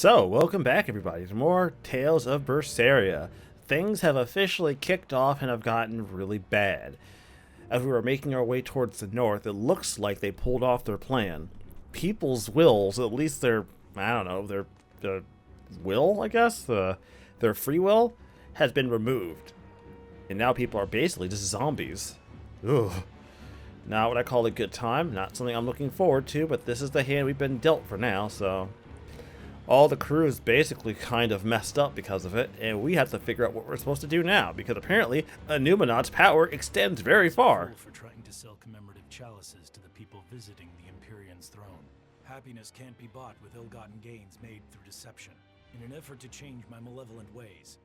So, welcome back, everybody, to more Tales of Berseria. Things have officially kicked off and have gotten really bad. As we were making our way towards the north, it looks like they pulled off their plan. People's wills, at least their, I don't know, their will, I guess, their free will, has been removed. And now people are basically just zombies. Ugh. Not what I call a good time, not something I'm looking forward to, but this is the hand we've been dealt for now, so... All the crew is basically kind of messed up because of it, and we have to figure out what we're supposed to do now, because apparently innominat's power extends very far. For trying to sell commemorative chalices to the people visiting the Empyrean's throne. Happiness can't be bought with ill-gotten gains made through deception. In an effort to change my malevolent ways,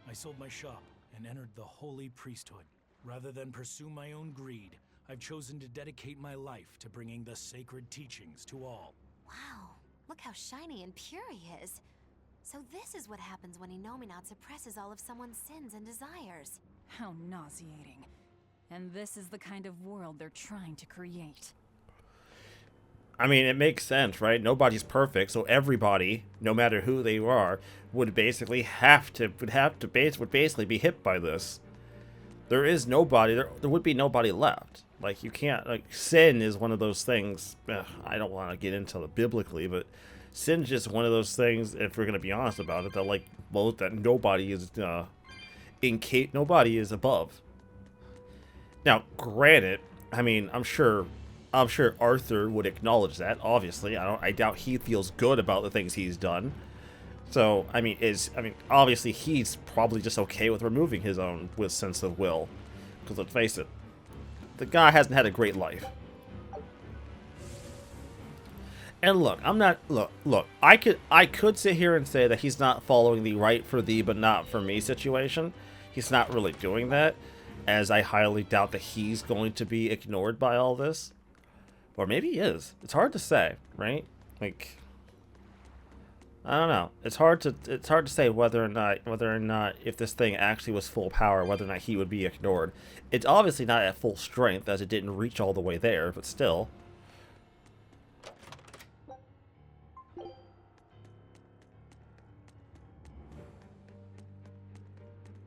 I sold my shop and entered the holy priesthood. Rather than pursue my own greed, I've chosen to dedicate my life to bringing the sacred teachings to all. Wow. Look how shiny and pure he is. So this is what happens when innominat suppresses all of someone's sins and desires. How nauseating. And this is the kind of world they're trying to create. I mean, it makes sense, right? Nobody's perfect, so everybody, no matter who they are, would basically would basically be hit by this. There is nobody, there would be nobody left. Like, you can't, like, sin is one of those things, I don't want to get into it biblically, but sin's just one of those things, if we're going to be honest about it, that, like, well, that nobody is, nobody is above. Now, granted, I mean, I'm sure Arthur would acknowledge that, obviously. I doubt he feels good about the things he's done. So, I mean, obviously he's probably just okay with removing his own sense of will. Because let's face it, the guy hasn't had a great life. And look, I could sit here and say that he's not following the right for thee but not for me situation. He's not really doing that, as I highly doubt that he's going to be ignored by all this. Or maybe he is. It's hard to say, right? Like, I don't know. It's hard to say whether or not if this thing actually was full power, whether or not he would be ignored. It's obviously not at full strength, as it didn't reach all the way there, but still.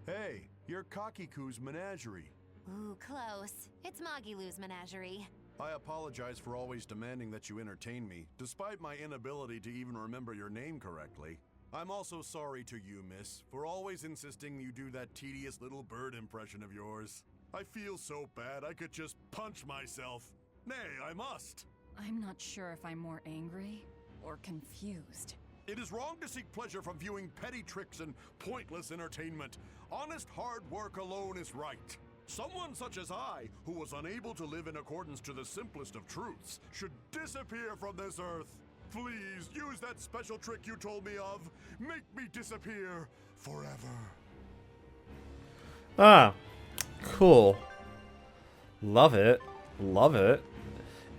Hey, you're Kakiku's menagerie. Ooh, close. It's Magilu's menagerie. I apologize for always demanding that you entertain me, despite my inability to even remember your name correctly. I'm also sorry to you, miss, for always insisting you do that tedious little bird impression of yours. I feel so bad I could just punch myself. Nay, I must. I'm not sure if I'm more angry or confused. It is wrong to seek pleasure from viewing petty tricks and pointless entertainment. Honest hard work alone is right. Someone such as I, who was unable to live in accordance to the simplest of truths, should disappear from this earth. Please, use that special trick you told me of. Make me disappear forever. Ah, cool. Love it. Love it.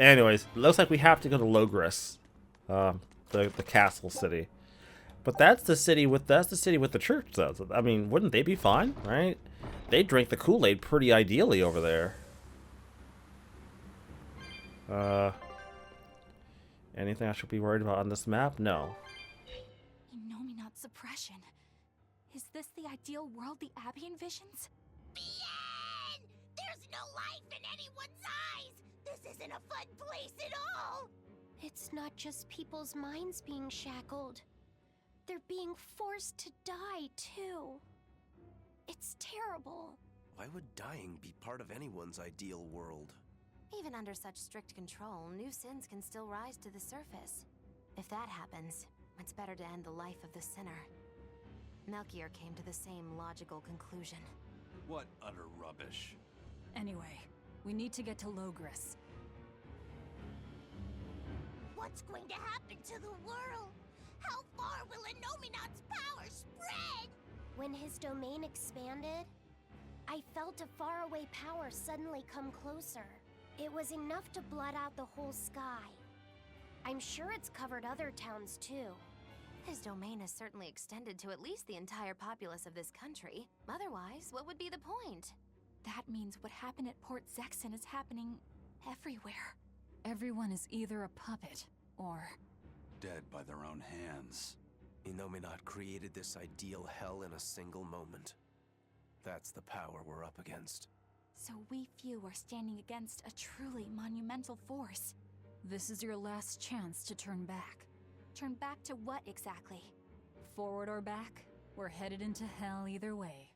Anyways, looks like we have to go to Logris, the castle city. But that's the city with the church, though. I mean, wouldn't they be fine, right? They drink the Kool-Aid pretty ideally over there. Anything I should be worried about on this map? No. Innominat suppression. Is this the ideal world the Abbey envisions? Bien! There's no life in anyone's eyes! This isn't a fun place at all! It's not just people's minds being shackled. They're being forced to die, too. It's terrible. Why would dying be part of anyone's ideal world? Even under such strict control, new sins can still rise to the surface. If that happens, it's better to end the life of the sinner. Melchior came to the same logical conclusion. What utter rubbish. Anyway, we need to get to Logris. What's going to happen to the world? How far will innominat's power spread? When his domain expanded, I felt a faraway power suddenly come closer. It was enough to blot out the whole sky. I'm sure it's covered other towns too. His domain has certainly extended to at least the entire populace of this country. Otherwise, what would be the point? That means what happened at Port Zexon is happening everywhere. Everyone is either a puppet or... dead by their own hands. innominat created this ideal hell in a single moment. That's the power we're up against. So we few are standing against a truly monumental force. This is your last chance to turn back. Turn back to what exactly? Forward or back? We're headed into hell either way.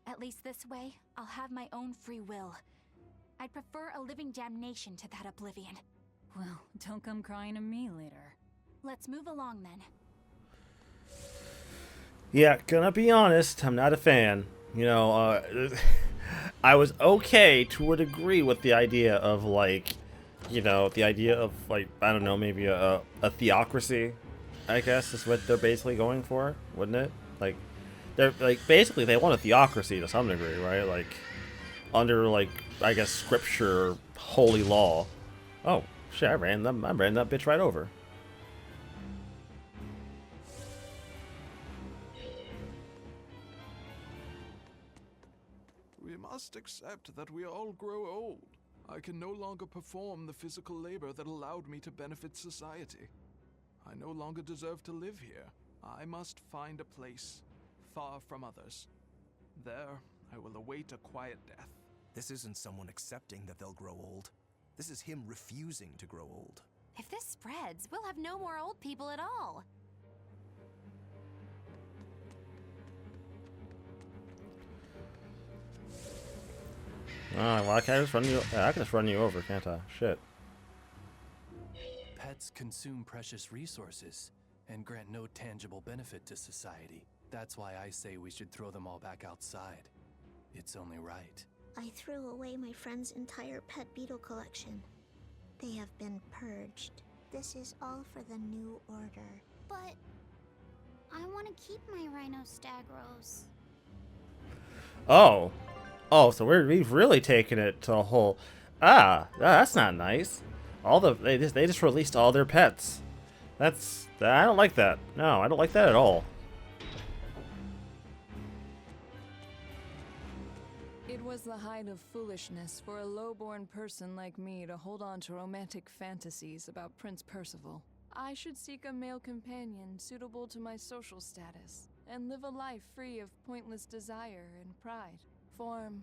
At least this way, I'll have my own free will. I'd prefer a living damnation to that oblivion. Well, don't come crying to me later. Let's move along then. Yeah, gonna be honest, I'm not a fan. You know, I was okay to a degree with the idea of, like, you know, the idea of, like, I don't know, maybe a theocracy, I guess, is what they're basically going for, wouldn't it? Like, they're, like, basically they want a theocracy to some degree, right? Like, under, like, I guess, scripture or holy law. Oh, shit, I ran that bitch right over. We must accept that we all grow old. I can no longer perform the physical labor that allowed me to benefit society. I no longer deserve to live here. I must find a place far from others. There, I will await a quiet death. This isn't someone accepting that they'll grow old. This is him refusing to grow old. If this spreads, we'll have no more old people at all. Oh, well, I can just run you. Yeah, I can just run you over, can't I? Shit. Pets consume precious resources and grant no tangible benefit to society. That's why I say we should throw them all back outside. It's only right. I threw away my friend's entire pet beetle collection. They have been purged. This is all for the new order. But I want to keep my rhinostagros. Oh. Oh, so we've really taken it to a whole... that's not nice. They just released all their pets. I don't like that. No, I don't like that at all. It was the height of foolishness for a low-born person like me to hold on to romantic fantasies about Prince Percival. I should seek a male companion suitable to my social status, and live a life free of pointless desire and pride. Form,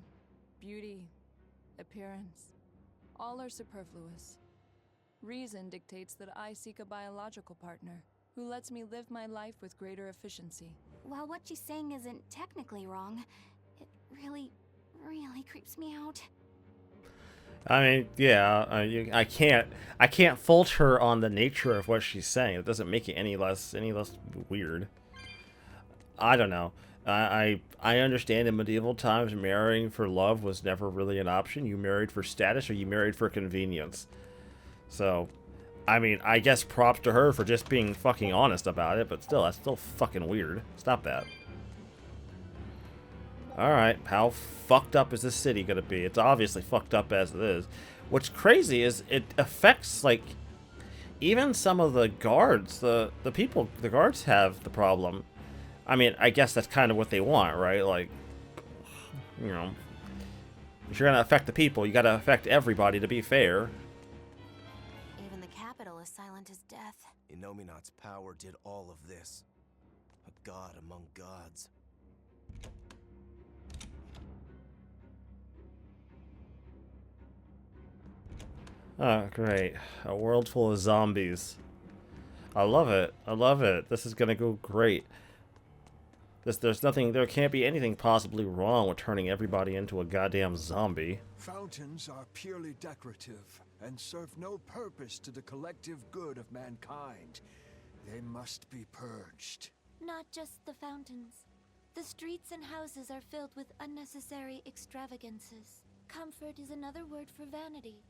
beauty, appearance, all are superfluous. Reason dictates that I seek a biological partner who lets me live my life with greater efficiency. While what she's saying isn't technically wrong, it really creeps me out. I mean, yeah, I can't fault her on the nature of what she's saying. It doesn't make it any less weird. I don't know. I understand in medieval times marrying for love was never really an option. You married for status or you married for convenience. So, I mean, I guess props to her for just being fucking honest about it, but still, that's still fucking weird. Stop that. Alright, how fucked up is this city gonna be? It's obviously fucked up as it is. What's crazy is it affects, like, even some of the guards. The guards have the problem. I mean, I guess that's kind of what they want, right? Like, you know, if you're gonna affect the people, you gotta affect everybody to be fair. Even the capital is silent as death. Innominat's power did all of this. A god among gods. Oh, great. A world full of zombies. I love it. I love it. This is gonna go great. There can't be anything possibly wrong with turning everybody into a goddamn zombie. Fountains are purely decorative and serve no purpose to the collective good of mankind. They must be purged. Not just the fountains. The streets and houses are filled with unnecessary extravagances. Comfort is another word for vanity.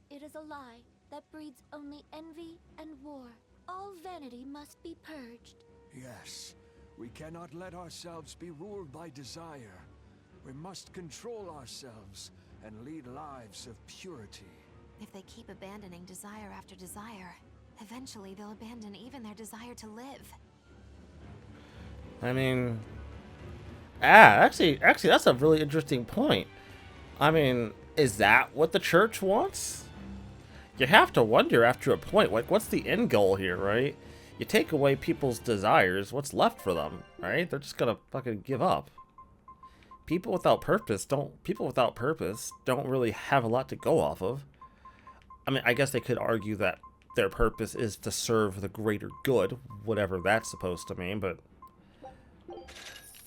It is a lie that breeds only envy and war. All vanity must be purged. Yes, we cannot let ourselves be ruled by desire. We must control ourselves and lead lives of purity. If they keep abandoning desire after desire, eventually they'll abandon even their desire to live. I mean, actually, that's a really interesting point. I mean, is that what the church wants? You have to wonder after a point, like, what's the end goal here, right? You take away people's desires, what's left for them, right? They're just gonna fucking give up. People without purpose don't really have a lot to go off of. I mean, I guess they could argue that their purpose is to serve the greater good, whatever that's supposed to mean, but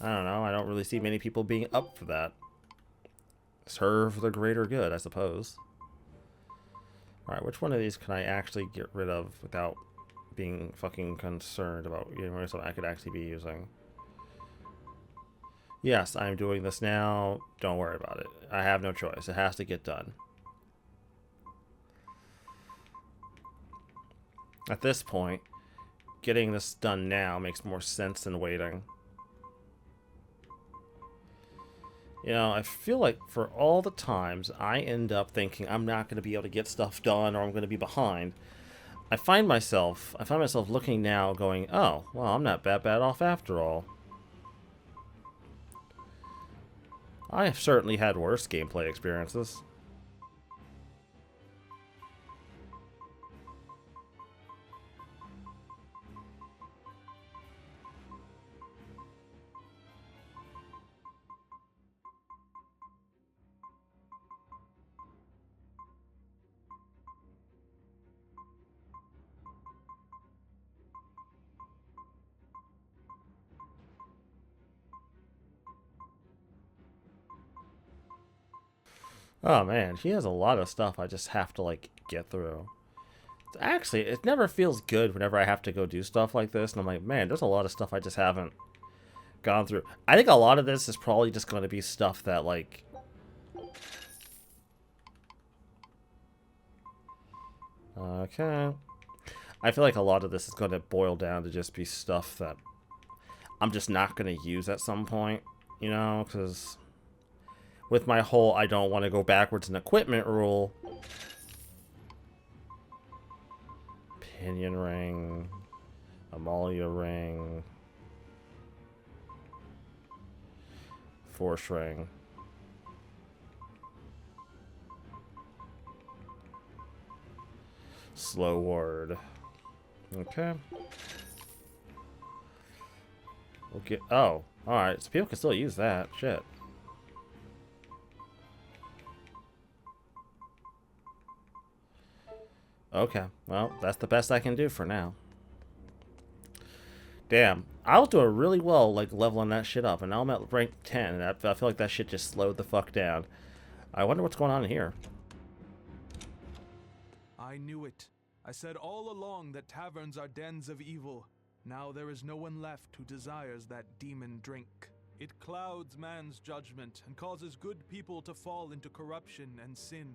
I don't know. I don't really see many people being up for that. Serve the greater good, I suppose. Alright, which one of these can I actually get rid of without being fucking concerned about, you know, something I could actually be using? Yes, I'm doing this now. Don't worry about it. I have no choice. It has to get done. At this point, getting this done now makes more sense than waiting. You know, I feel like for all the times I end up thinking I'm not going to be able to get stuff done or I'm going to be behind, I find myself looking now going, oh, well, I'm not that bad off after all. I have certainly had worse gameplay experiences. Oh man, he has a lot of stuff I just have to like get through. Actually, it never feels good whenever I have to go do stuff like this, and I'm like, man, there's a lot of stuff I just haven't gone through. I think a lot of this is probably just going to be stuff that like... Okay. I feel like a lot of this is going to boil down to just be stuff that I'm just not going to use at some point, you know, because... with my whole I don't want to go backwards in equipment rule. Pinion ring. Amalia ring. Force ring. Slow word. Okay. We'll get... oh. Alright, so people can still use that. Shit. Okay, well, that's the best I can do for now. Damn, I was doing really well, like, leveling that shit up, and now I'm at rank 10, and I feel like that shit just slowed the fuck down. I wonder what's going on here. I knew it. I said all along that taverns are dens of evil. Now there is no one left who desires that demon drink. It clouds man's judgment and causes good people to fall into corruption and sin.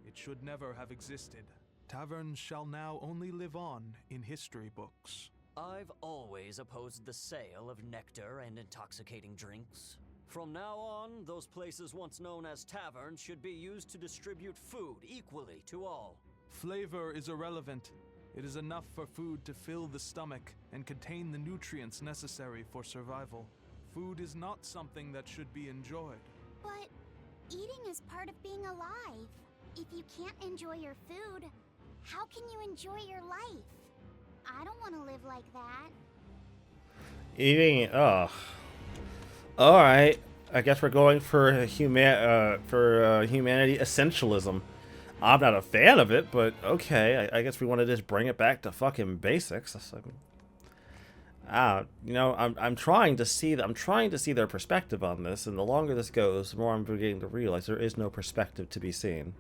It should never have existed. Taverns shall now only live on in history books. I've always opposed the sale of nectar and intoxicating drinks. From now on, those places once known as taverns should be used to distribute food equally to all. Flavor is irrelevant. It is enough for food to fill the stomach and contain the nutrients necessary for survival. Food is not something that should be enjoyed. But eating is part of being alive. If you can't enjoy your food, how can you enjoy your life? I don't want to live like that. Eating, ugh. Alright, I guess we're going for humanity essentialism. I'm not a fan of it, but okay. I guess we want to just bring it back to fucking basics. You know, I'm trying to see their perspective on this, and the longer this goes, the more I'm beginning to realize there is no perspective to be seen.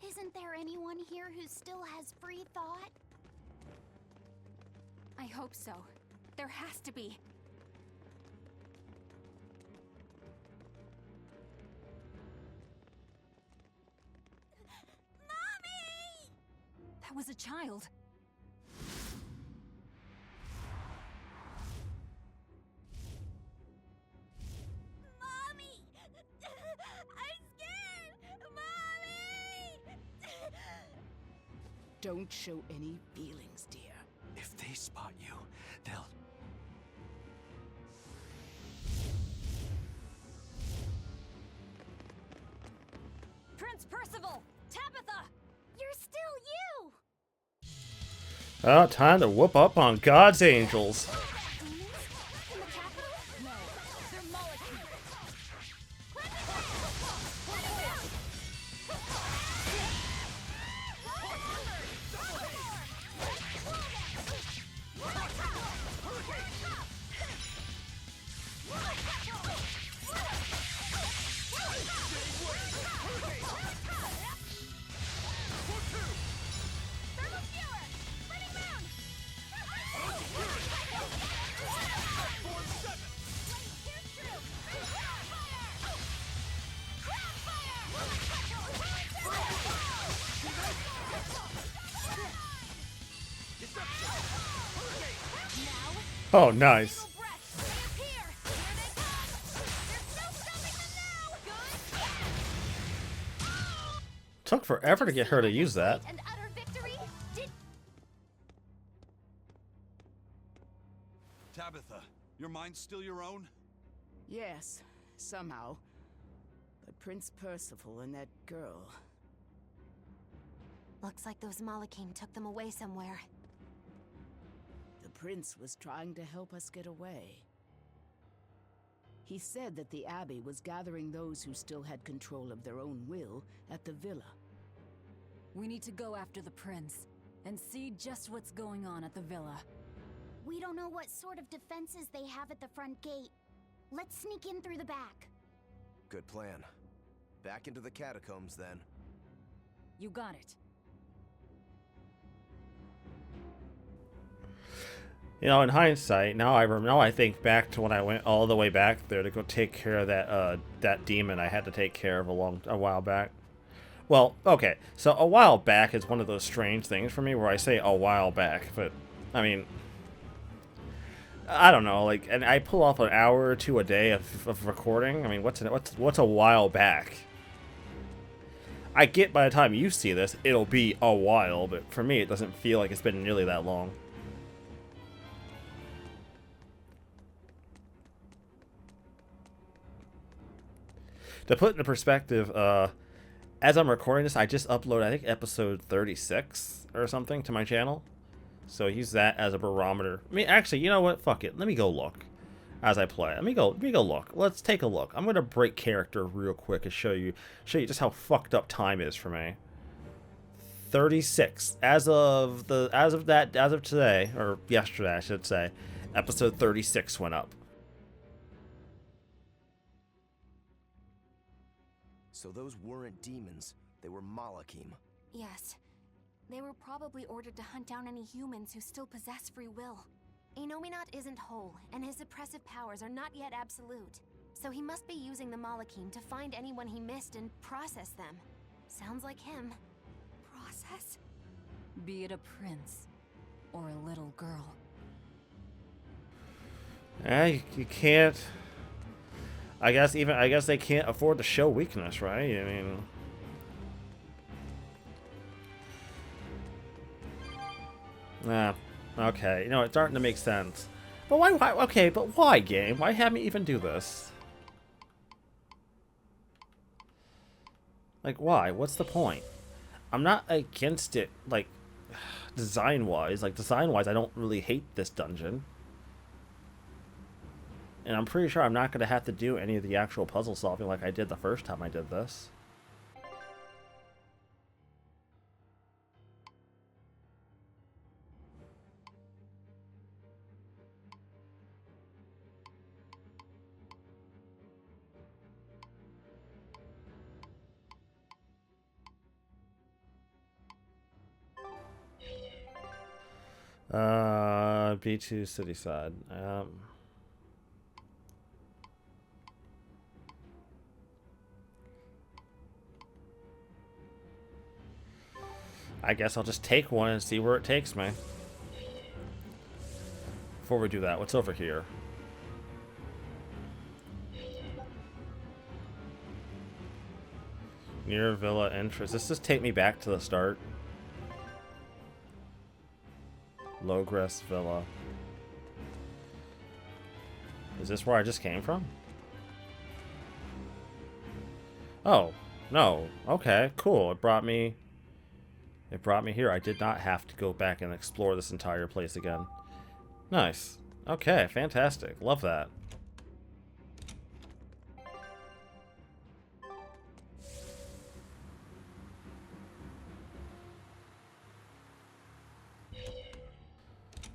Isn't there anyone here who still has free thought? I hope so. There has to be. Mommy! That was a child. Mommy! I'm scared! Mommy! Don't show any feelings, dear. If they spot you, they'll... Prince Percival! Tabitha! You're still you! Oh, time to whoop up on God's angels. Demons? In the capital? No, they're molecules. Oh, nice. Took forever to get her to use that. And utter victory? Tabitha, your mind's still your own? Yes, somehow. But Prince Percival and that girl... Looks like those Malachim took them away somewhere. The prince was trying to help us get away. He said that the Abbey was gathering those who still had control of their own will at the villa. We need to go after the prince and see just what's going on at the villa. We don't know what sort of defenses they have at the front gate. Let's sneak in through the back. Good plan. Back into the catacombs, then. You got it. You know, in hindsight, now I think back to when I went all the way back there to go take care of that demon I had to take care of a while back. Well, okay, so a while back is one of those strange things for me where I say a while back, but I mean, I don't know, like, and I pull off an hour or two a day of recording. I mean, what's a while back? I get by the time you see this, it'll be a while, but for me, it doesn't feel like it's been nearly that long. To put into perspective, as I'm recording this, I just uploaded, I think, episode 36 or something to my channel. So use that as a barometer. I mean, actually, you know what? Fuck it. Let me go look as I play. Let me go look. Let's take a look. I'm gonna break character real quick and show you just how fucked up time is for me. 36 as of today, or yesterday, I should say. Episode 36 went up. So those weren't demons, they were Malachim. Yes. They were probably ordered to hunt down any humans who still possess free will. Innominat isn't whole, and his suppressive powers are not yet absolute. So he must be using the Malachim to find anyone he missed and process them. Sounds like him. Process? Be it a prince or a little girl. You can't. I guess they can't afford to show weakness, right? I mean, okay. You know, it's starting to make sense. But why? Okay, but why, game? Why have me even do this? Like, why? What's the point? I'm not against it, like, design-wise. Like, design-wise, I don't really hate this dungeon. And I'm pretty sure I'm not going to have to do any of the actual puzzle solving like I did the first time I did this. B2 city side. I guess I'll just take one and see where it takes me. Before we do that, what's over here? Near villa entrance. Does this take me back to the start? Logress Villa. Is this where I just came from? Oh. No. Okay, cool. It brought me here. I did not have to go back and explore this entire place again. Nice. Okay, fantastic. Love that.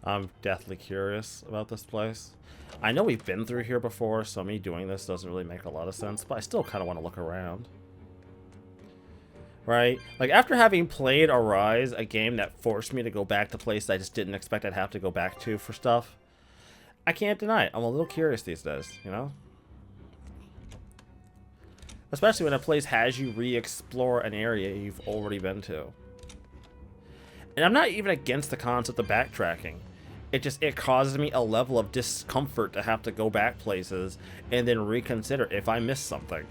I'm deathly curious about this place. I know we've been through here before, so me doing this doesn't really make a lot of sense, but I still kind of want to look around. Right? Like, after having played Arise, a game that forced me to go back to places I just didn't expect I'd have to go back to for stuff, I can't deny it. I'm a little curious these days, you know? Especially when a place has you re-explore an area you've already been to. And I'm not even against the concept of backtracking. It causes me a level of discomfort to have to go back places and then reconsider if I missed something.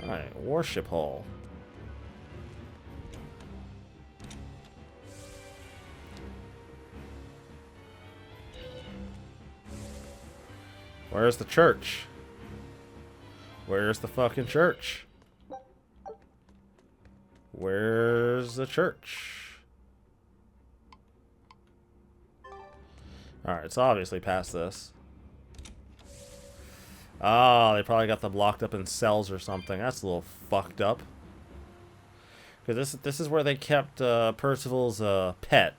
Alright, Warship Hall. Where's the church? Where's the fucking church? Where's the church? Alright, it's obviously past this. Oh, they probably got them locked up in cells or something. That's a little fucked up. Because this is where they kept Percival's pet.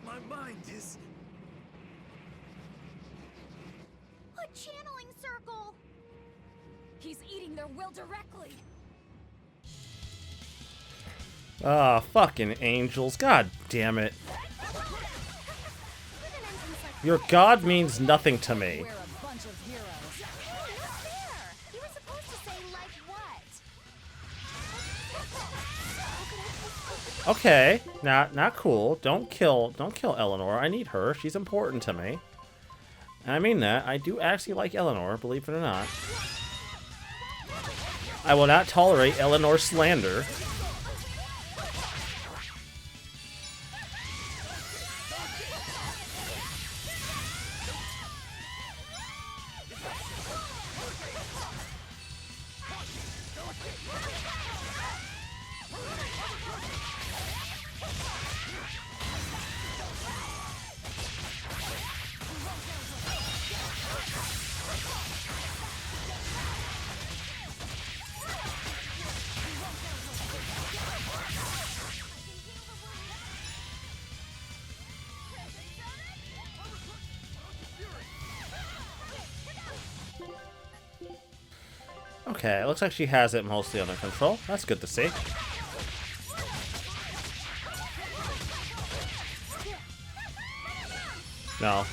My mind is... A channeling circle! He's eating their will directly. Ah, fucking angels. God damn it. Your god means nothing to me. We're a bunch of heroes. You were supposed to say, like, what? Okay, not cool. Don't kill Eleanor. I need her. She's important to me. And I mean that. I do actually like Eleanor, believe it or not. I will not tolerate Eleanor slander. Okay, it looks like she has it mostly under control. That's good to see. No.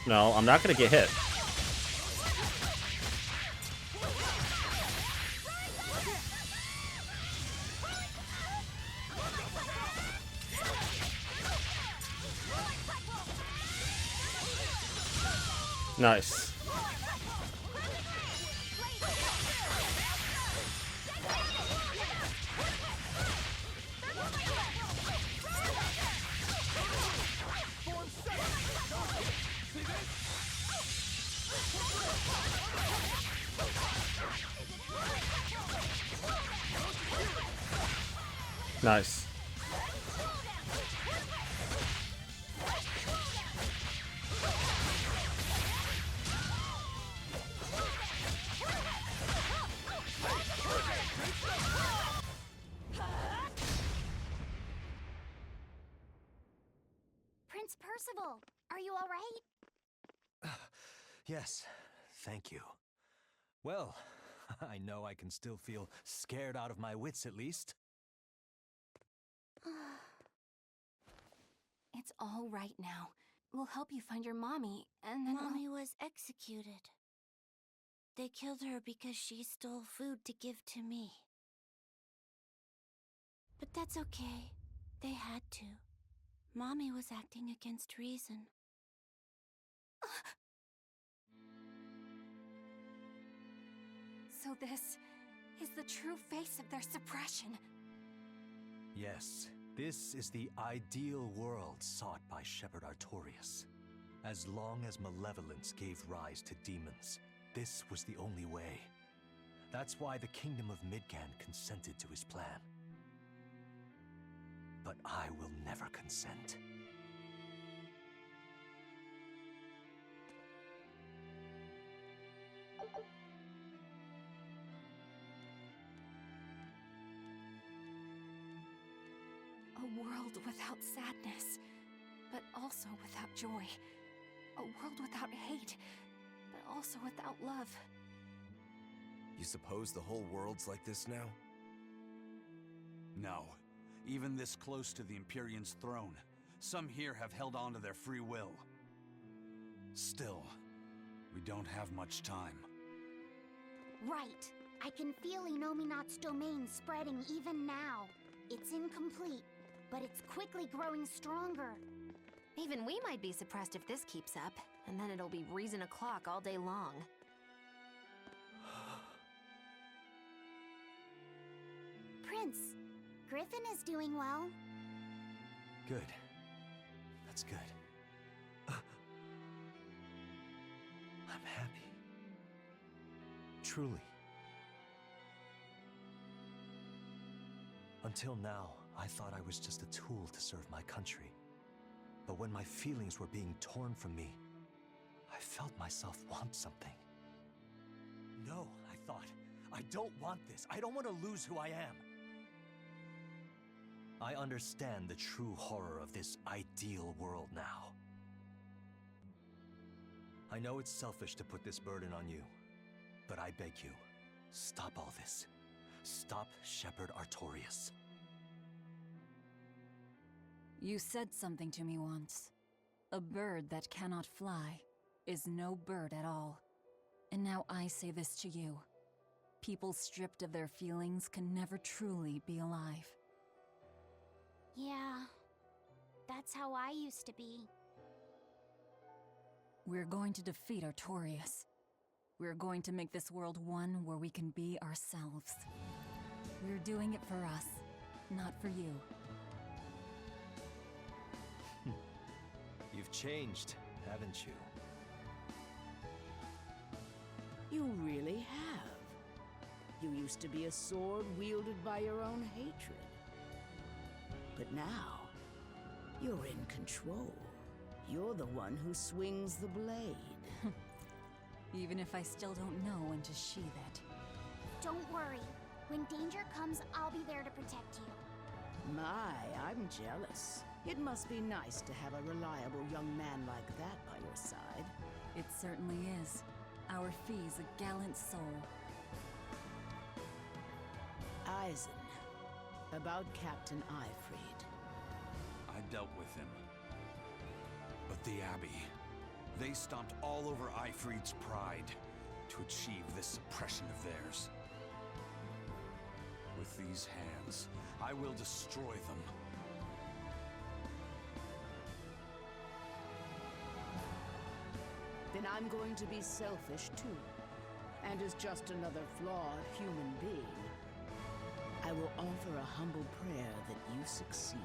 No, I'm not gonna get hit. Nice. Nice. Prince Percival, are you all right? Yes, thank you. Well, I know I can still feel scared out of my wits at least. It's all right now. We'll help you find your mommy, and then Mommy was executed. They killed her because she stole food to give to me. But that's okay. They had to. Mommy was acting against reason. So this is the true face of their suppression. Yes, this is the ideal world sought by Shepherd Artorias. As long as malevolence gave rise to demons, this was the only way. That's why the Kingdom of Midgand consented to his plan. But I will never consent. A world without sadness, but also without joy. A world without hate, but also without love. You suppose the whole world's like this now? No. Even this close to the Empyrean's throne, some here have held on to their free will. Still, we don't have much time. Right. I can feel innominat's domain spreading even now. It's incomplete, but it's quickly growing stronger. Even we might be suppressed if this keeps up, and then it'll be reason o'clock all day long. Prince, Griffin is doing well. Good. That's good. I'm happy. Truly. Until now, I thought I was just a tool to serve my country. But when my feelings were being torn from me, I felt myself want something. No, I thought, I don't want this. I don't want to lose who I am. I understand the true horror of this ideal world now. I know it's selfish to put this burden on you, but I beg you, stop all this. Stop Shepherd Artorias. You said something to me once. A bird that cannot fly is no bird at all. And now I say this to you. People stripped of their feelings can never truly be alive. Yeah, that's how I used to be. We're going to defeat Artorias. We're going to make this world one where we can be ourselves. We're doing it for us, not for you. You've changed, haven't you? You really have. You used to be a sword wielded by your own hatred. But now, you're in control. You're the one who swings the blade. Even if I still don't know when to sheathe it. Don't worry. When danger comes, I'll be there to protect you. My, I'm jealous. It must be nice to have a reliable young man like that by your side. It certainly is. Our fee's a gallant soul. Eisen, about Captain Ifrid. I dealt with him. But the Abbey, they stomped all over Ifrid's pride to achieve this suppression of theirs. With these hands, I will destroy them. Then I'm going to be selfish too. And as just another flawed human being, I will offer a humble prayer that you succeed.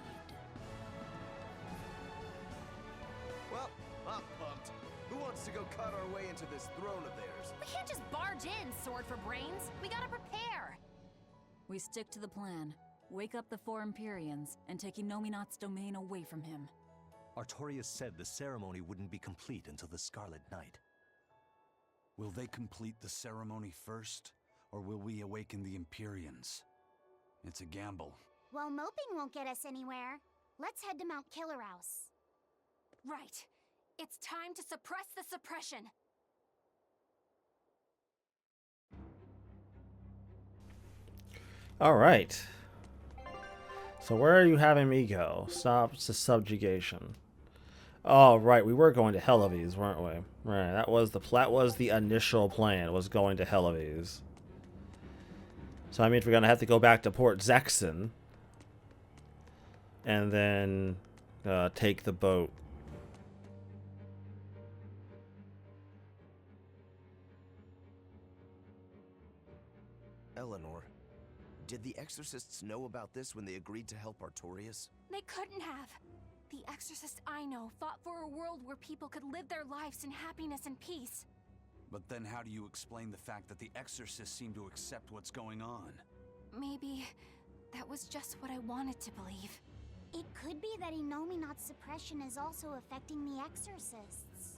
Well, I'm pumped. Who wants to go cut our way into this throne of theirs? We can't just barge in, sword for brains. We gotta prepare. We stick to the plan. Wake up the four Empyreans and take innominat's domain away from him. Artorias said the ceremony wouldn't be complete until the Scarlet Night. Will they complete the ceremony first, or will we awaken the Empyreans? It's a gamble. Well, moping won't get us anywhere. Let's head to Mount Killerhouse. Right. It's time to suppress the suppression. All right. So where are you having me go? Stop to subjugation. Oh, right. We were going to Helaves, weren't we? Right. That was the initial plan, was going to Helaves. So I mean, we're going to have to go back to Port Zexon. and then take the boat. Eleanor, did the Exorcists know about this when they agreed to help Artorias? They couldn't have. The exorcists I know fought for a world where people could live their lives in happiness and peace. But then how do you explain the fact that the Exorcists seem to accept what's going on? Maybe that was just what I wanted to believe. It could be that innominat suppression is also affecting the Exorcists.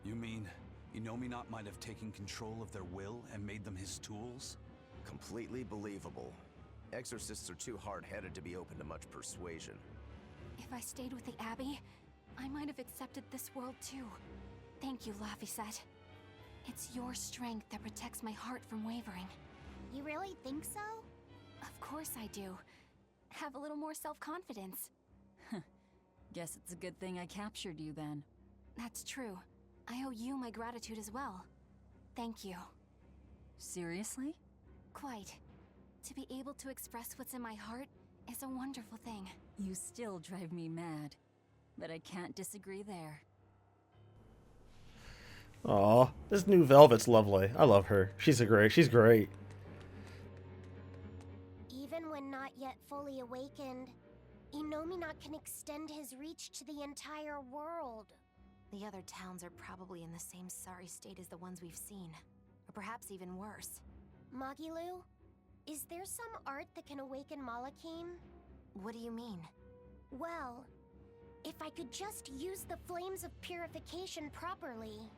You mean innominat might have taken control of their will and made them his tools? Completely believable. Exorcists are too hard-headed to be open to much persuasion. If I stayed with the Abbey, I might have accepted this world too. Thank you, Laphicet. It's your strength that protects my heart from wavering. You really think so? Of course I do. Have a little more self-confidence. Guess it's a good thing I captured you then. That's true. I owe you my gratitude as well. Thank you. Seriously? Quite. To be able to express what's in my heart is a wonderful thing. You still drive me mad, but I can't disagree there. Aw, this new Velvet's lovely. I love her. She's great. Even when not yet fully awakened, innominat can extend his reach to the entire world. The other towns are probably in the same sorry state as the ones we've seen. Or perhaps even worse. Magilu, is there some art that can awaken Malachim? What do you mean? Well, if I could just use the flames of purification properly.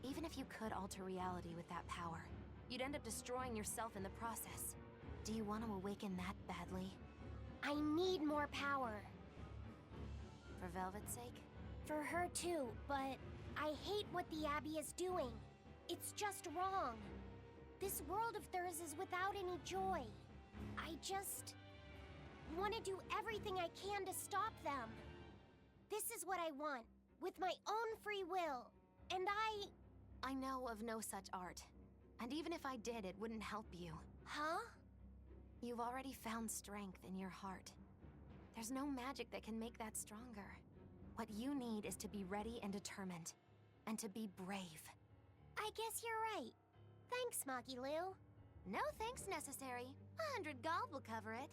Even if you could alter reality with that power, you'd end up destroying yourself in the process. Do you want to awaken that badly? I need more power. For Velvet's sake? For her too, but I hate what the Abbey is doing. It's just wrong. This world of theirs is without any joy. I just want to do everything I can to stop them. This is what I want, with my own free will. And I know of no such art. And even if I did, it wouldn't help you. Huh? You've already found strength in your heart. There's no magic that can make that stronger. What you need is to be ready and determined. And to be brave. I guess you're right. Thanks, Magilu. No thanks necessary. 100 gold will cover it.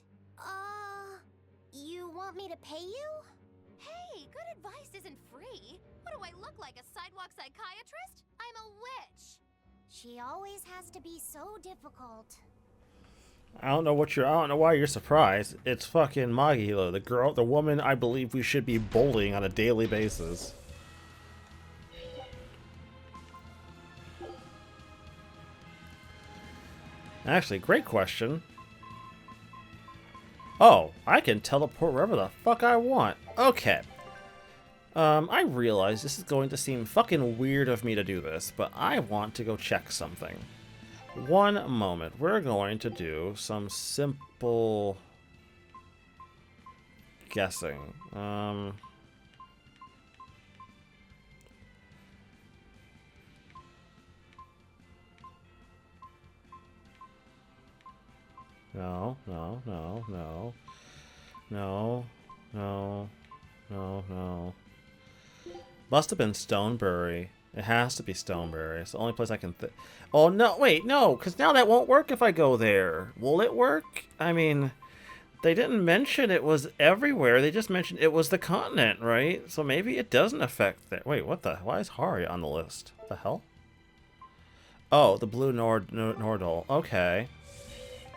You want me to pay you? Hey, good advice isn't free. What do I look like, a sidewalk psychiatrist? I'm a witch. She always has to be so difficult. I don't know why you're surprised. It's fucking Magilo, the woman I believe we should be bullying on a daily basis. Actually, great question. Oh, I can teleport wherever the fuck I want. Okay. I realize this is going to seem fucking weird of me to do this, but I want to go check something. One moment. We're going to do some simple guessing. No. Must have been Stonebury. It has to be Stonebury. It's the only place I can think. Oh, no, wait, no, because now that won't work if I go there. Will it work? I mean, they didn't mention it was everywhere. They just mentioned it was the continent, right? So maybe it doesn't affect that. Wait, what the? Why is Haria on the list? What the hell? Oh, the blue Nordal. Okay.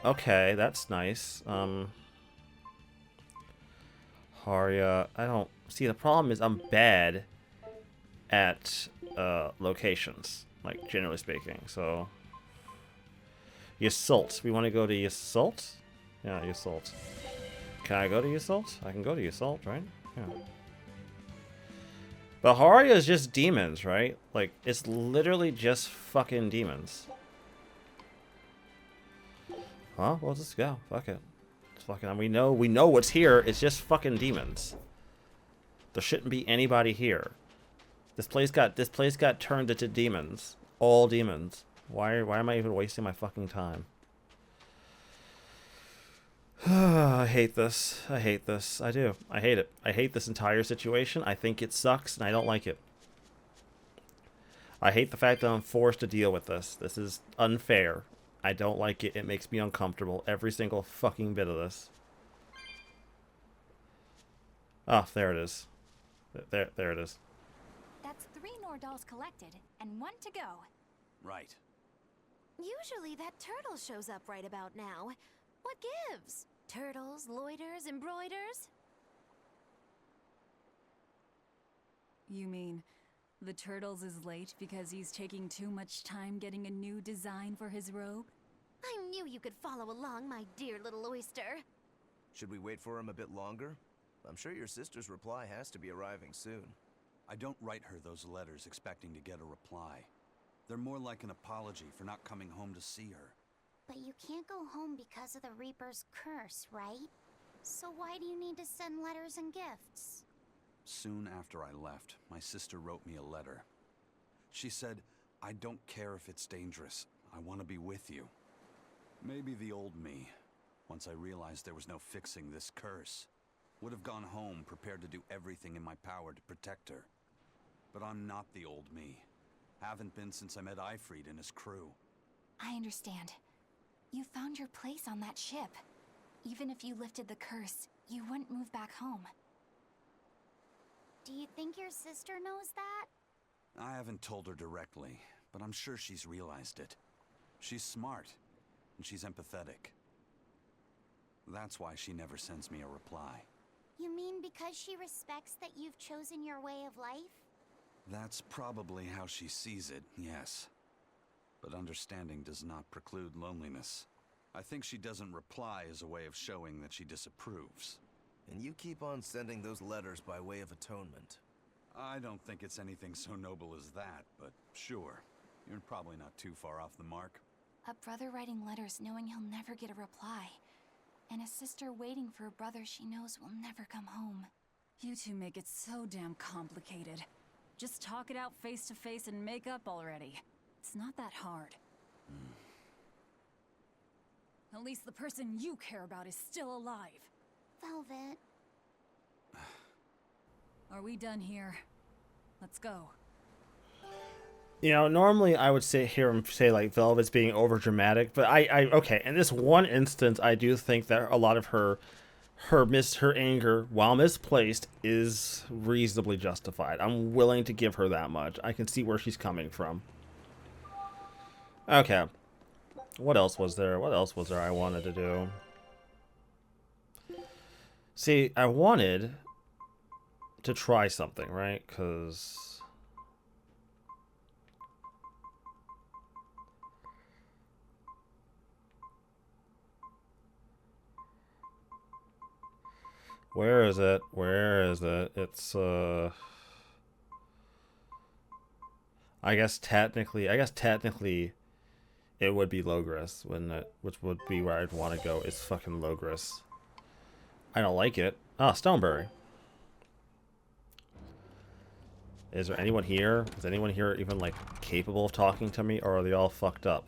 Okay, that's nice. Haria, I don't... See, the problem is I'm bad at locations, like, generally speaking, so... Yasult. We want to go to Yasult? Yeah, Yasult. Can I go to Yasult? I can go to Yasult, right? Yeah. But Haria is just demons, right? Like, it's literally just fucking demons. Huh? Well, just go. Fuck it. It's fucking... We know what's here. It's just fucking demons. There shouldn't be anybody here. This place got turned into demons. All demons. Why am I even wasting my fucking time? I hate this. I hate this. I do. I hate it. I hate this entire situation. I think it sucks, and I don't like it. I hate the fact that I'm forced to deal with this. This is unfair. I don't like it. It makes me uncomfortable. Every single fucking bit of this. Oh, there it is. There it is. That's 3 Nordals collected, and 1 to go. Right. Usually that turtle shows up right about now. What gives? Turtles, loiters, embroiders? You mean the Turtles is late because he's taking too much time getting a new design for his robe? I knew you could follow along, my dear little oyster. Should we wait for him a bit longer? I'm sure your sister's reply has to be arriving soon. I don't write her those letters expecting to get a reply. They're more like an apology for not coming home to see her. But you can't go home because of the Reaper's curse, right? So why do you need to send letters and gifts? Soon after I left, my sister wrote me a letter. She said, "I don't care if it's dangerous. I want to be with you." Maybe the old me, once I realized there was no fixing this curse, would have gone home prepared to do everything in my power to protect her. But I'm not the old me. Haven't been since I met Ifrit and his crew. I understand. You found your place on that ship. Even if you lifted the curse, you wouldn't move back home. Do you think your sister knows that? I haven't told her directly, but I'm sure she's realized it. She's smart, and she's empathetic. That's why she never sends me a reply. You mean because she respects that you've chosen your way of life? That's probably how she sees it, yes. But understanding does not preclude loneliness. I think she doesn't reply as a way of showing that she disapproves. And you keep on sending those letters by way of atonement. I don't think it's anything so noble as that, but sure. You're probably not too far off the mark. A brother writing letters knowing he'll never get a reply. And a sister waiting for a brother she knows will never come home. You two make it so damn complicated. Just talk it out face to face and make up already. It's not that hard. At least the person you care about is still alive. Velvet. Are we done here? Let's go. You know, normally I would hear him say like Velvet's being over dramatic, but okay, in this one instance, I do think that a lot of her anger, while misplaced, is reasonably justified. I'm willing to give her that much. I can see where she's coming from. Okay. What else was there? What else was there I wanted to do? See, I wanted to try something, right? Because where is it? Where is it? It's I guess technically it would be Logris, wouldn't it? Which would be where I'd want to go, is fucking Logris. I don't like it. Ah, Stoneberry. Is there anyone here? Is anyone here even, like, capable of talking to me, or are they all fucked up?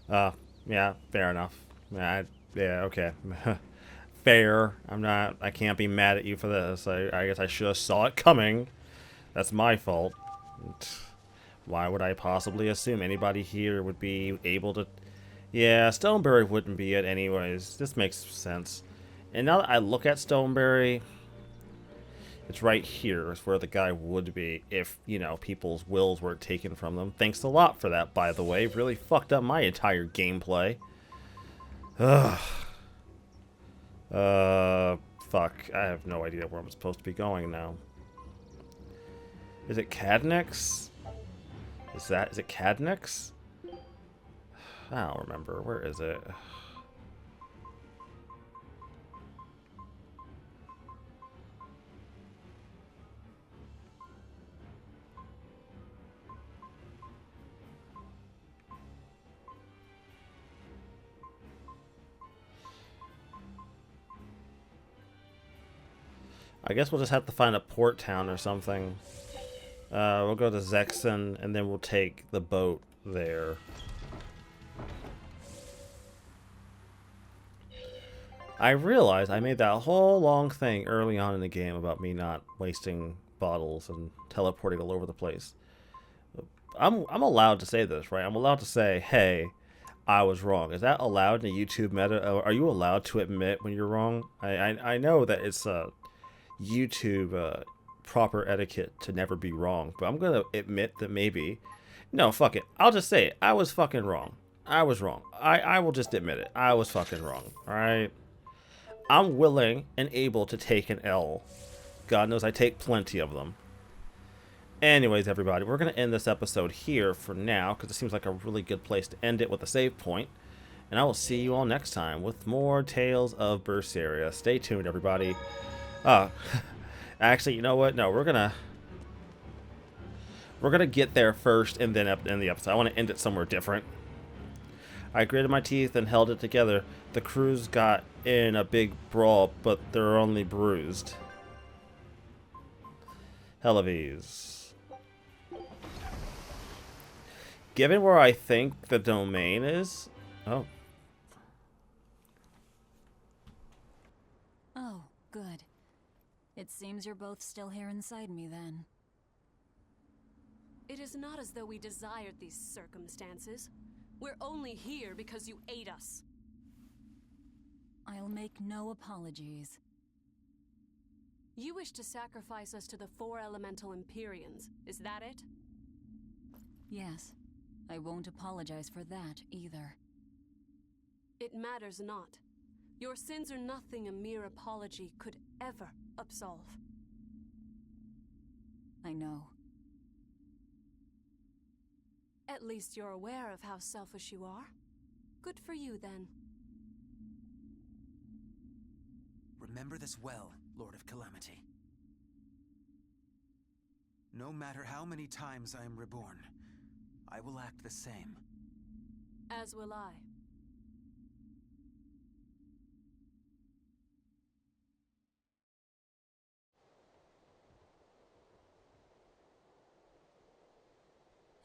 Yeah, fair enough. Yeah, okay. Fair. I can't be mad at you for this. I guess I should have saw it coming. That's my fault. Why would I possibly assume anybody here would be able to... Yeah, Stoneberry wouldn't be it anyways. This makes sense. And now that I look at Stoneberry, it's right here is where the guy would be if, you know, people's wills weren't taken from them. Thanks a lot for that, by the way. Really fucked up my entire gameplay. Ugh. Fuck. I have no idea where I'm supposed to be going now. Is it Cadnex? Is it Cadnex? I don't remember. Where is it? I guess we'll just have to find a port town or something. We'll go to Zexen, and then we'll take the boat there. I realized I made that whole long thing early on in the game about me not wasting bottles and teleporting all over the place. I'm allowed to say this, right? I'm allowed to say, hey, I was wrong. Is that allowed in the YouTube meta? Are you allowed to admit when you're wrong? I know that it's YouTube proper etiquette to never be wrong, but I'm gonna admit that maybe, no, fuck it. I'll just say it. I was fucking wrong. I was wrong. I will just admit it. I was fucking wrong. All right. I'm willing and able to take an L. God knows I take plenty of them. Anyways, everybody, we're going to end this episode here for now because it seems like a really good place to end it with a save point. And I will see you all next time with more Tales of Berseria. Stay tuned, everybody. Actually, you know what? No, we're gonna get there first and then end the episode. I want to end it somewhere different. I gritted my teeth and held it together. The crews got in a big brawl, but they're only bruised. Helaves. Given where I think the domain is... Oh. Oh, good. It seems you're both still here inside me, then. It is not as though we desired these circumstances. We're only here because you ate us. I'll make no apologies. You wish to sacrifice us to the 4 elemental Empyreans, is that it? Yes. I won't apologize for that, either. It matters not. Your sins are nothing a mere apology could ever absolve. I know. At least you're aware of how selfish you are. Good for you, then. Remember this well, Lord of Calamity. No matter how many times I am reborn, I will act the same. As will I.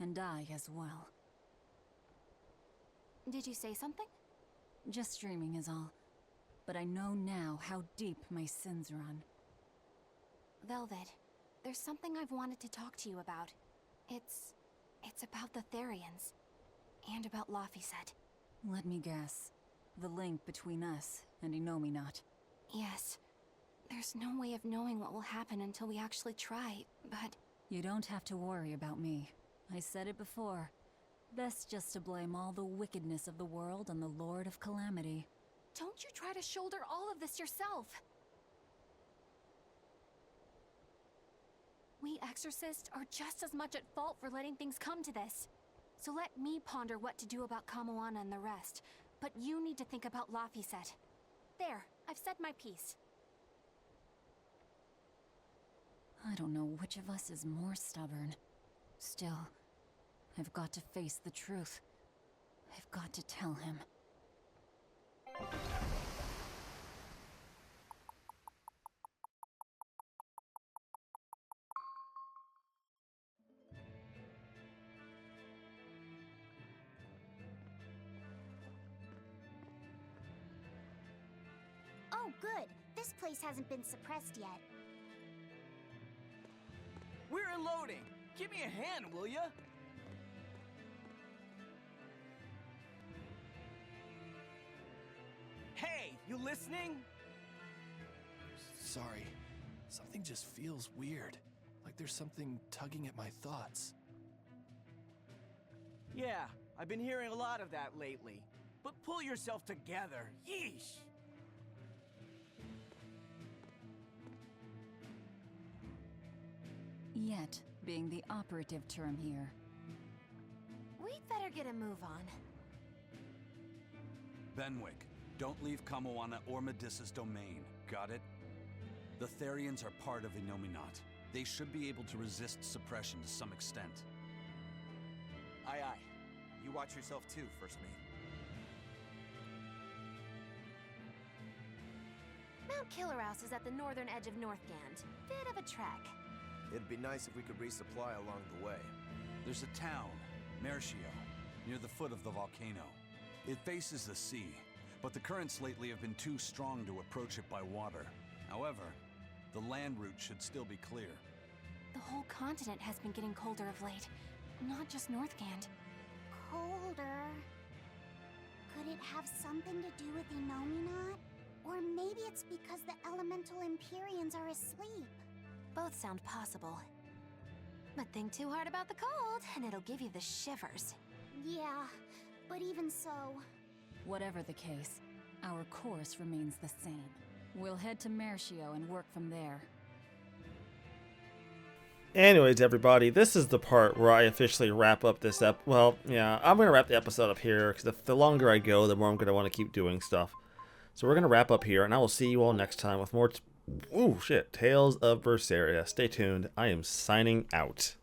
And I as well. Did you say something? Just dreaming is all. But I know now how deep my sins run. Velvet, there's something I've wanted to talk to you about. It's about the Therians. And about Laphicet. Let me guess. The link between us and innominat. Yes. There's no way of knowing what will happen until we actually try, but... You don't have to worry about me. I said it before. Best just to blame all the wickedness of the world on the Lord of Calamity. Don't you try to shoulder all of this yourself! We exorcists are just as much at fault for letting things come to this. So let me ponder what to do about Kamoana and the rest. But you need to think about Laphicet. There, I've said my piece. I don't know which of us is more stubborn. Still, I've got to face the truth. I've got to tell him. Oh, good. This place hasn't been suppressed yet. We're unloading. Give me a hand, will ya? Hey, you listening? Sorry. Something just feels weird. Like there's something tugging at my thoughts. Yeah, I've been hearing a lot of that lately. But pull yourself together. Yeesh! Yet being the operative term here. We'd better get a move on. Benwick, don't leave Kamoana or Medissa's domain. Got it? The Therians are part of innominat. They should be able to resist suppression to some extent. Aye, aye. You watch yourself too, First Mate. Mount Killerhouse is at the northern edge of Northgand. Bit of a trek. It'd be nice if we could resupply along the way. There's a town, Mercio, near the foot of the volcano. It faces the sea, but the currents lately have been too strong to approach it by water. However, the land route should still be clear. The whole continent has been getting colder of late, not just Northgand. Colder? Could it have something to do with innominat? Or maybe it's because the elemental Empyreans are asleep. Both sound possible. But think too hard about the cold, and it'll give you the shivers. Yeah, but even so... Whatever the case, our course remains the same. We'll head to Mercio and work from there. Anyways, everybody, this is the part where I officially wrap up this well, yeah, I'm going to wrap the episode up here, because the longer I go, the more I'm going to want to keep doing stuff. So we're going to wrap up here, and I will see you all next time with more, Tales of Berseria. Stay tuned. I am signing out.